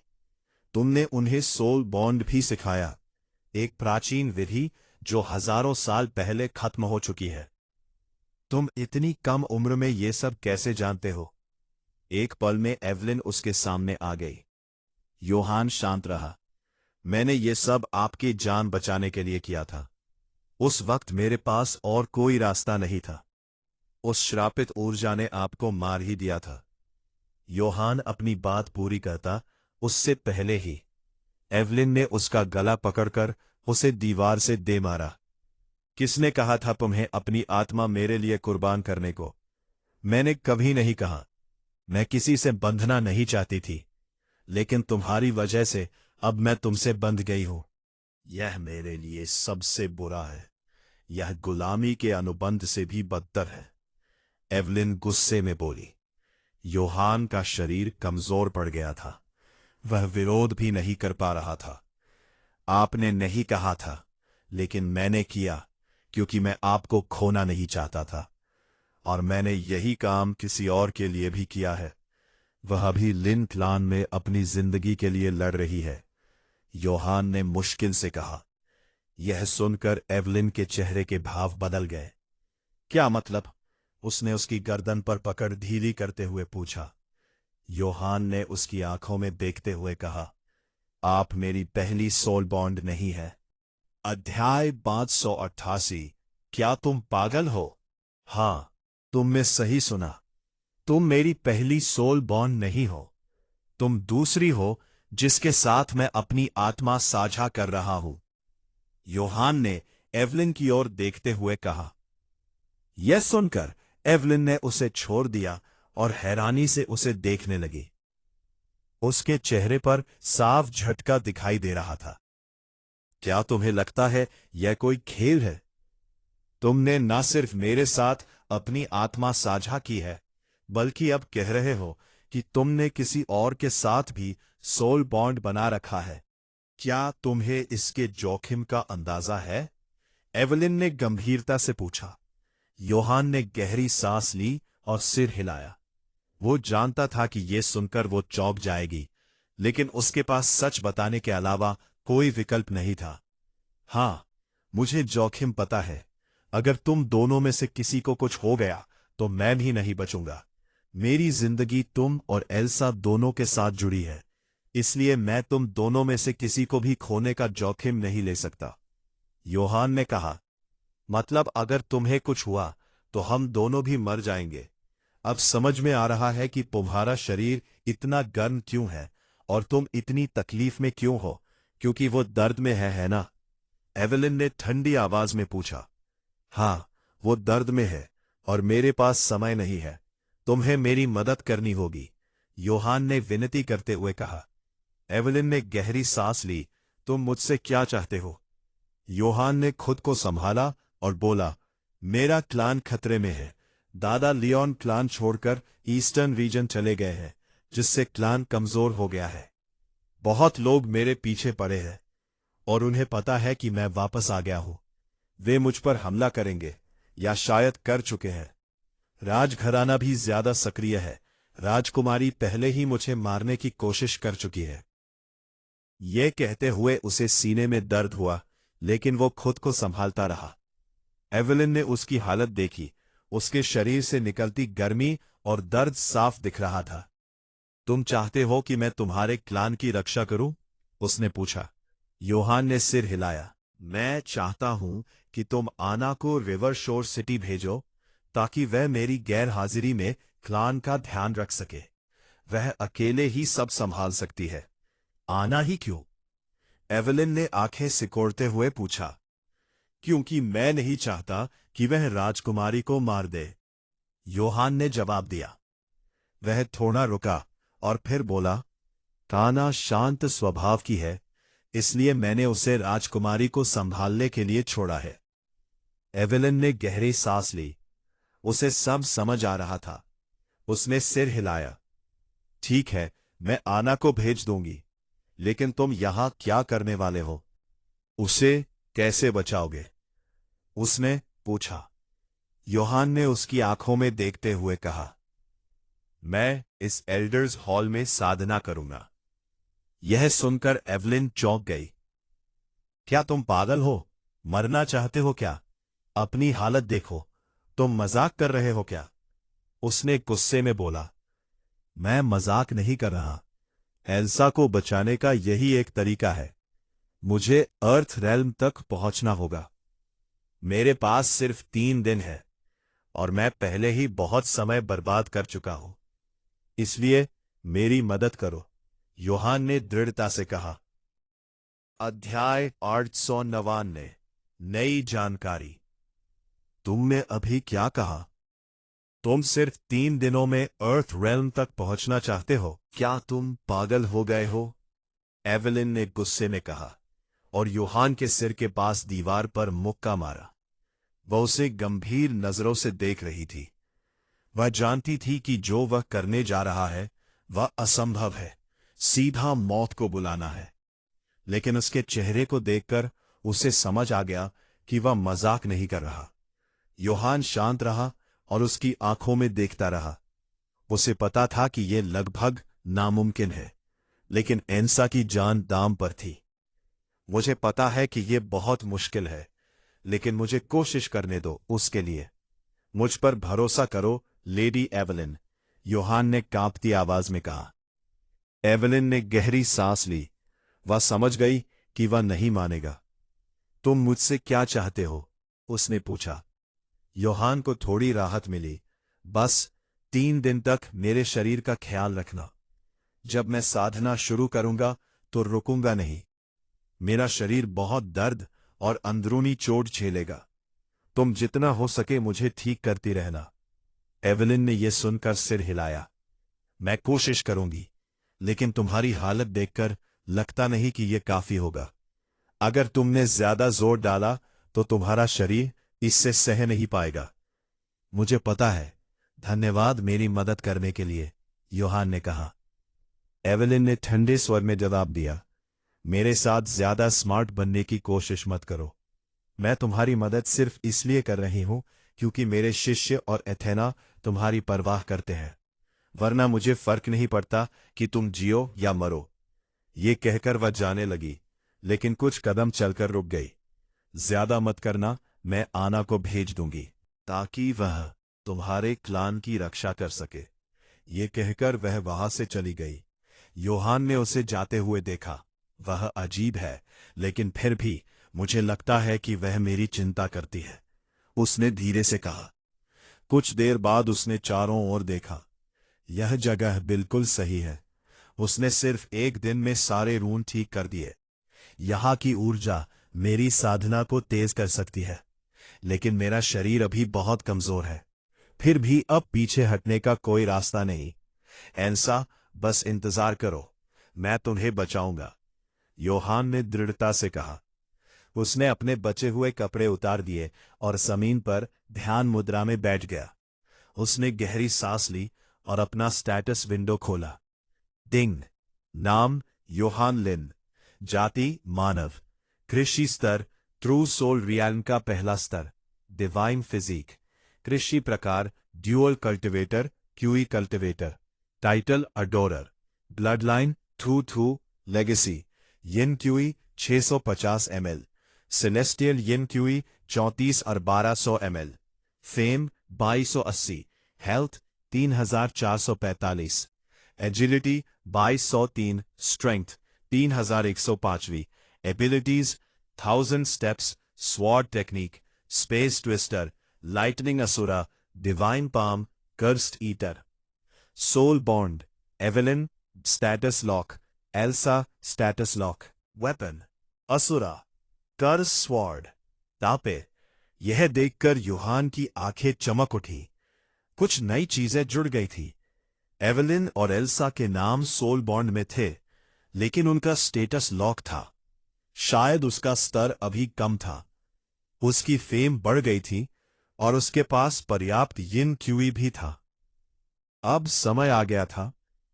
तुमने उन्हें सोल बॉन्ड भी सिखाया, एक प्राचीन विधि जो हजारों साल पहले खत्म हो चुकी है। तुम इतनी कम उम्र में ये सब कैसे जानते हो? एक पल में एवलिन उसके सामने आ गई। योहान शांत रहा। मैंने ये सब आपकी जान बचाने के लिए किया था। उस वक्त मेरे पास और कोई रास्ता नहीं था। उस श्रापित ऊर्जा ने आपको मार ही दिया था। योहान अपनी बात पूरी करता उससे पहले ही एवलिन ने उसका गला पकड़कर उसे दीवार से दे मारा। किसने कहा था तुम्हें अपनी आत्मा मेरे लिए कुर्बान करने को? मैंने कभी नहीं कहा। मैं किसी से बंधना नहीं चाहती थी, लेकिन तुम्हारी वजह से अब मैं तुमसे बंध गई हूं। यह मेरे लिए सबसे बुरा है। यह गुलामी के अनुबंध से भी बदतर है। एवलिन गुस्से में बोली। योहान का शरीर कमजोर पड़ गया था। वह विरोध भी नहीं कर पा रहा था। आपने नहीं कहा था, लेकिन मैंने किया, क्योंकि मैं आपको खोना नहीं चाहता था। और मैंने यही काम किसी और के लिए भी किया है। वह अभी लिन क्लान में अपनी जिंदगी के लिए लड़ रही है। योहान ने मुश्किल से कहा। यह सुनकर एवलिन के चेहरे के भाव बदल गए। क्या मतलब? उसने उसकी गर्दन पर पकड़ ढीली करते हुए पूछा। योहान ने उसकी आंखों में देखते हुए कहा, आप मेरी पहली सोल बॉन्ड नहीं है। अध्याय 588। क्या तुम पागल हो? हां, तुमने सही सुना। तुम मेरी पहली सोल बॉन्ड नहीं हो। तुम दूसरी हो, जिसके साथ मैं अपनी आत्मा साझा कर रहा हूं। योहान ने एवलिन की ओर देखते हुए कहा। यह सुनकर एवलिन ने उसे छोड़ दिया और हैरानी से उसे देखने लगी। उसके चेहरे पर साफ झटका दिखाई दे रहा था। क्या तुम्हें लगता है यह कोई खेल है? तुमने न सिर्फ मेरे साथ अपनी आत्मा साझा की है, बल्कि अब कह रहे हो कि तुमने किसी और के साथ भी सोल बॉन्ड बना रखा है। क्या तुम्हें इसके जोखिम का अंदाजा है? एवलिन ने गंभीरता से पूछा। योहान ने गहरी सांस ली और सिर हिलाया। वो जानता था कि ये सुनकर वो चौंक जाएगी, लेकिन उसके पास सच बताने के अलावा कोई विकल्प नहीं था। हां, मुझे जोखिम पता है। अगर तुम दोनों में से किसी को कुछ हो गया तो मैं भी नहीं बचूंगा। मेरी जिंदगी तुम और एल्सा दोनों के साथ जुड़ी है, इसलिए मैं तुम दोनों में से किसी को भी खोने का जोखिम नहीं ले सकता। योहान ने कहा, मतलब अगर तुम्हें कुछ हुआ तो हम दोनों भी मर जाएंगे। अब समझ में आ रहा है कि तुम्हारा शरीर इतना गर्म क्यों है और तुम इतनी तकलीफ में क्यों हो, क्योंकि वो दर्द में है ना? एवलिन ने ठंडी आवाज में पूछा। हां, वो दर्द में है और मेरे पास समय नहीं है। तुम्हें मेरी मदद करनी होगी, योहान ने विनती करते हुए कहा। एवलिन ने गहरी सांस ली। तुम मुझसे क्या चाहते हो? योहान ने खुद को संभाला और बोला, मेरा क्लान खतरे में है। दादा लियोन क्लान छोड़कर ईस्टर्न रीजन चले गए हैं, जिससे क्लान कमजोर हो गया है। बहुत लोग मेरे पीछे पड़े हैं और उन्हें पता है कि मैं वापस आ गया हूं। वे मुझ पर हमला करेंगे या शायद कर चुके हैं। राजघराना भी ज्यादा सक्रिय है। राजकुमारी पहले ही मुझे मारने की कोशिश कर चुकी है। ये कहते हुए उसे सीने में दर्द हुआ, लेकिन वो खुद को संभालता रहा। एवलिन ने उसकी हालत देखी। उसके शरीर से निकलती गर्मी और दर्द साफ दिख रहा था। तुम चाहते हो कि मैं तुम्हारे क्लान की रक्षा करूं? उसने पूछा। योहान ने सिर हिलाया। मैं चाहता हूं कि तुम आना को रिवर शोर सिटी भेजो, ताकि वह मेरी गैर हाजिरी में क्लान का ध्यान रख सके। वह अकेले ही सब संभाल सकती है। आना ही क्यों? एवलिन ने आंखें सिकोड़ते हुए पूछा। क्योंकि मैं नहीं चाहता कि वह राजकुमारी को मार दे। योहान ने जवाब दिया। वह थोड़ा रुका और फिर बोला, ताना शांत स्वभाव की है, इसलिए मैंने उसे राजकुमारी को संभालने के लिए छोड़ा है। एवेलिन ने गहरी सांस ली। उसे सब समझ आ रहा था। उसने सिर हिलाया। ठीक है, मैं आना को भेज दूंगी, लेकिन तुम यहां क्या करने वाले हो? उसे कैसे बचाओगे? उसने पूछा। योहान ने उसकी आंखों में देखते हुए कहा, मैं इस एल्डर्स हॉल में साधना करूंगा। यह सुनकर एवलिन चौंक गई। क्या तुम पागल हो? मरना चाहते हो क्या? अपनी हालत देखो, तुम मजाक कर रहे हो क्या? उसने गुस्से में बोला। मैं मजाक नहीं कर रहा। एल्सा को बचाने का यही एक तरीका है। मुझे अर्थ रेल्म तक पहुंचना होगा। मेरे पास सिर्फ 3 दिन है और मैं पहले ही बहुत समय बर्बाद कर चुका हूं। इसलिए मेरी मदद करो, योहान ने दृढ़ता से कहा। अध्याय 899। नई जानकारी। तुमने अभी क्या कहा? तुम सिर्फ 3 दिनों में अर्थ रेल्म तक पहुंचना चाहते हो? क्या तुम पागल हो गए हो? एवेलिन ने गुस्से में कहा और योहान के सिर के पास दीवार पर मुक्का मारा। वह उसे गंभीर नजरों से देख रही थी। वह जानती थी कि जो वह करने जा रहा है वह असंभव है, सीधा मौत को बुलाना है। लेकिन उसके चेहरे को देखकर उसे समझ आ गया कि वह मजाक नहीं कर रहा। योहान शांत रहा और उसकी आंखों में देखता रहा। उसे पता था कि यह लगभग नामुमकिन है, लेकिन एल्सा की जान दांव पर थी। मुझे पता है कि यह बहुत मुश्किल है, लेकिन मुझे कोशिश करने दो उसके लिए। मुझ पर भरोसा करो लेडी एवेलिन, योहान ने कांपती आवाज में कहा। एवेलिन ने गहरी सांस ली। वह समझ गई कि वह नहीं मानेगा। तुम मुझसे क्या चाहते हो? उसने पूछा। योहान को थोड़ी राहत मिली। बस 3 दिन तक मेरे शरीर का ख्याल रखना। जब मैं साधना शुरू करूंगा तो रुकूंगा नहीं। मेरा शरीर बहुत दर्द और अंदरूनी चोट झेलेगा। तुम जितना हो सके मुझे ठीक करती रहना। एवेलिन ने यह सुनकर सिर हिलाया। मैं कोशिश करूंगी, लेकिन तुम्हारी हालत देखकर लगता नहीं कि यह काफी होगा। अगर तुमने ज्यादा जोर डाला तो तुम्हारा शरीर इससे सह नहीं पाएगा। मुझे पता है। धन्यवाद मेरी मदद करने के लिए, योहान ने कहा। एवेलिन ने ठंडे स्वर में जवाब दिया। मेरे साथ ज्यादा स्मार्ट बनने की कोशिश मत करो। मैं तुम्हारी मदद सिर्फ इसलिए कर रही हूं क्योंकि मेरे शिष्य और एथेना तुम्हारी परवाह करते हैं, वरना मुझे फर्क नहीं पड़ता कि तुम जियो या मरो। ये कहकर वह जाने लगी, लेकिन कुछ कदम चलकर रुक गई। ज्यादा मत करना, मैं आना को भेज दूंगी ताकि वह तुम्हारे क्लान की रक्षा कर सके। ये कहकर वह वहां से चली गई। योहान ने उसे जाते हुए देखा। वह अजीब है, लेकिन फिर भी मुझे लगता है कि वह मेरी चिंता करती है, उसने धीरे से कहा। कुछ देर बाद उसने चारों ओर देखा। यह जगह बिल्कुल सही है। उसने सिर्फ 1 दिन में सारे रून ठीक कर दिए। यहां की ऊर्जा मेरी साधना को तेज कर सकती है, लेकिन मेरा शरीर अभी बहुत कमजोर है। फिर भी अब पीछे हटने का कोई रास्ता नहीं। एल्सा, बस इंतजार करो, मैं तुम्हें बचाऊंगा, योहान ने दृढ़ता से कहा। उसने अपने बचे हुए कपड़े उतार दिए और जमीन पर ध्यान मुद्रा में बैठ गया। उसने गहरी सांस ली और अपना स्टेटस विंडो खोला। डिंग। नाम योहान लिन। जाति मानव। कृषि स्तर ट्रू सोल रियल्म का पहला स्तर। Divine physique. कृषि प्रकार dual cultivator qi cultivator. Title adorer. Bloodline थू थू legacy yin qi 650 ml। Celestial yin qi 34 और 1200 ml। Fame 2280। Health 3445। Agility 2203। Strength 3105वीं। Abilities 1000 steps, sword technique, space twister, lightning Asura, divine palm, cursed eater. Soul bond Evelyn status lock. Elsa status lock. Weapon Asura curse sword. तापे यह देखकर यूहान की आंखें चमक उठी। कुछ नई चीजें जुड़ गई थी। एवेलिन और एल्सा के नाम सोल बॉन्ड में थे, लेकिन उनका स्टेटस लॉक था। शायद उसका स्तर अभी कम था। उसकी फेम बढ़ गई थी और उसके पास पर्याप्त यिन क्यूई भी था। अब समय आ गया था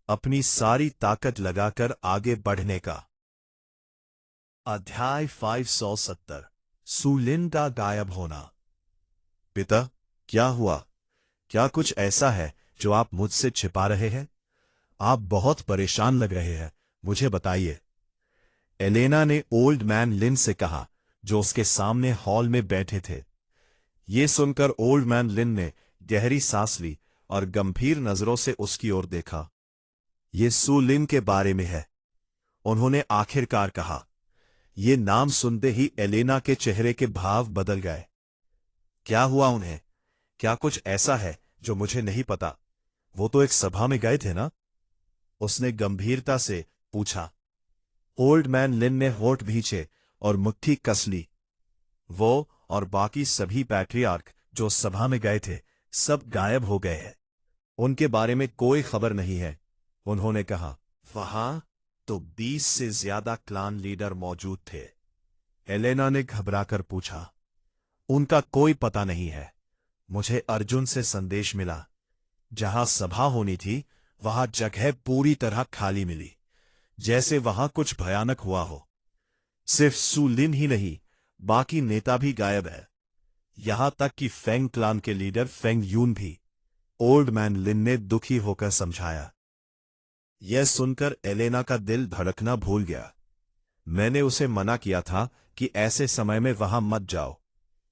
अपनी सारी ताकत लगाकर आगे बढ़ने का। अध्याय 570 सुलिन का गायब होना। पिता, क्या हुआ? क्या कुछ ऐसा है जो आप मुझसे छिपा रहे हैं? आप बहुत परेशान लग रहे हैं, मुझे बताइए। एलेना ने ओल्ड मैन लिन से कहा, जो उसके सामने हॉल में बैठे थे। ये सुनकर ओल्ड मैन लिन ने गहरी सांस ली और गंभीर नजरों से उसकी ओर देखा। ये सु लिन के बारे में है, उन्होंने आखिरकार कहा। ये नाम सुनते ही एलेना के चेहरे के भाव बदल गए। क्या हुआ उन्हें? क्या कुछ ऐसा है जो मुझे नहीं पता? वो तो एक सभा में गए थे ना? उसने गंभीरता से पूछा। ओल्ड मैन लिन ने होठ भींचे और मुट्ठी कस ली। वो और बाकी सभी पैट्रियार्क जो सभा में गए थे, सब गायब हो गए हैं। उनके बारे में कोई खबर नहीं है, उन्होंने कहा। वहां तो 20 से ज्यादा क्लान लीडर मौजूद थे। एलेना ने घबराकर पूछा। उनका कोई पता नहीं है। मुझे अर्जुन से संदेश मिला। जहां सभा होनी थी वहां जगह पूरी तरह खाली मिली, जैसे वहां कुछ भयानक हुआ हो। सिर्फ सु लिन ही नहीं, बाकी नेता भी गायब है, यहां तक कि फेंग क्लान के लीडर फेंग यून भी, ओल्ड मैन लिन ने दुखी होकर समझाया। यह सुनकर एलेना का दिल धड़कना भूल गया। मैंने उसे मना किया था कि ऐसे समय में वहां मत जाओ,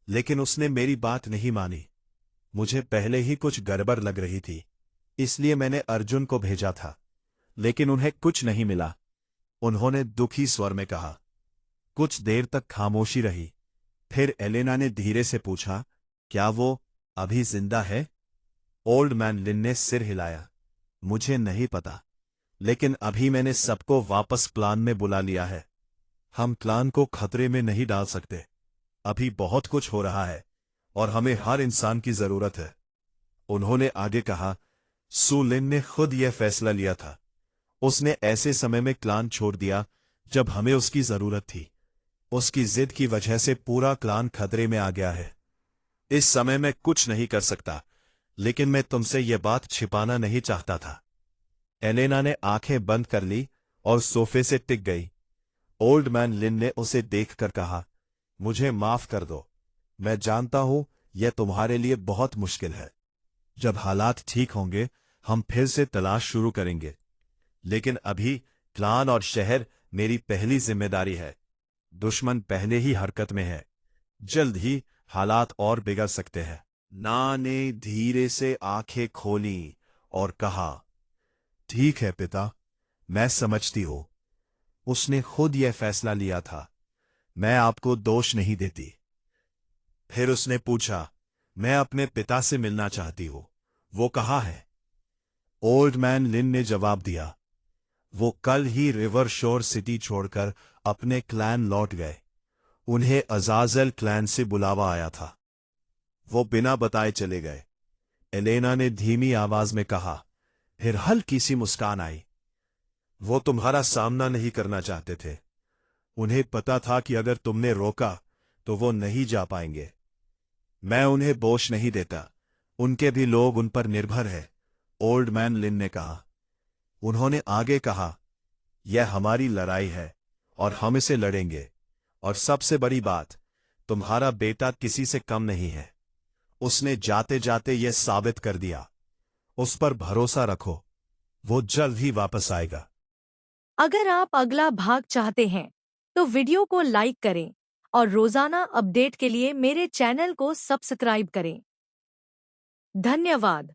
लेकिन उसने मेरी बात नहीं मानी। मुझे पहले ही कुछ गड़बड़ लग रही थी, इसलिए मैंने अर्जुन को भेजा था, लेकिन उन्हें कुछ नहीं मिला, उन्होंने दुखी स्वर में कहा। कुछ देर तक खामोशी रही। फिर एलेना ने धीरे से पूछा, क्या वो अभी जिंदा है? ओल्ड मैन लिन ने सिर हिलाया। मुझे नहीं पता, लेकिन अभी मैंने सबको वापस प्लान में बुला लिया है। हम प्लान को खतरे में नहीं डाल सकते। अभी बहुत कुछ हो रहा है और हमें हर इंसान की जरूरत है, उन्होंने आगे कहा। सु लिन ने खुद यह फैसला लिया था। उसने ऐसे समय में क्लान छोड़ दिया जब हमें उसकी जरूरत थी। उसकी जिद की वजह से पूरा क्लान खतरे में आ गया है। इस समय मैं कुछ नहीं कर सकता, लेकिन मैं तुमसे यह बात छिपाना नहीं चाहता था। एलेना ने आंखें बंद कर ली और सोफे से टिक गई। ओल्ड मैन लिन ने उसे देखकर कहा, मुझे माफ कर दो। मैं जानता हूं यह तुम्हारे लिए बहुत मुश्किल है। जब हालात ठीक होंगे हम फिर से तलाश शुरू करेंगे, लेकिन अभी क्लान और शहर मेरी पहली जिम्मेदारी है। दुश्मन पहले ही हरकत में है, जल्द ही हालात और बिगड़ सकते हैं। ना ने धीरे से आंखें खोली और कहा, ठीक है पिता, मैं समझती हूं। उसने खुद यह फैसला लिया था, मैं आपको दोष नहीं देती। फिर उसने पूछा, मैं अपने पिता से मिलना चाहती हूं, वो कहाँ है? ओल्ड मैन लिन ने जवाब दिया, वो कल ही रिवर शोर सिटी छोड़कर अपने क्लैन लौट गए। उन्हें अजाजल क्लैन से बुलावा आया था, वो बिना बताए चले गए। एलेना ने धीमी आवाज में कहा। फिर हल्की सी मुस्कान आई। वो तुम्हारा सामना नहीं करना चाहते थे। उन्हें पता था कि अगर तुमने रोका तो वो नहीं जा पाएंगे। मैं उन्हें बोझ नहीं देता, उनके भी लोग उन पर निर्भर है, ओल्ड मैन लिन ने कहा। उन्होंने आगे कहा, यह हमारी लड़ाई है और हम इसे लड़ेंगे। और सबसे बड़ी बात, तुम्हारा बेटा किसी से कम नहीं है। उसने जाते जाते यह साबित कर दिया। उस पर भरोसा रखो, वो जल्द ही वापस आएगा। अगर आप अगला भाग चाहते हैं तो वीडियो को लाइक करें और रोजाना अपडेट के लिए मेरे चैनल को सब्सक्राइब करें। धन्यवाद।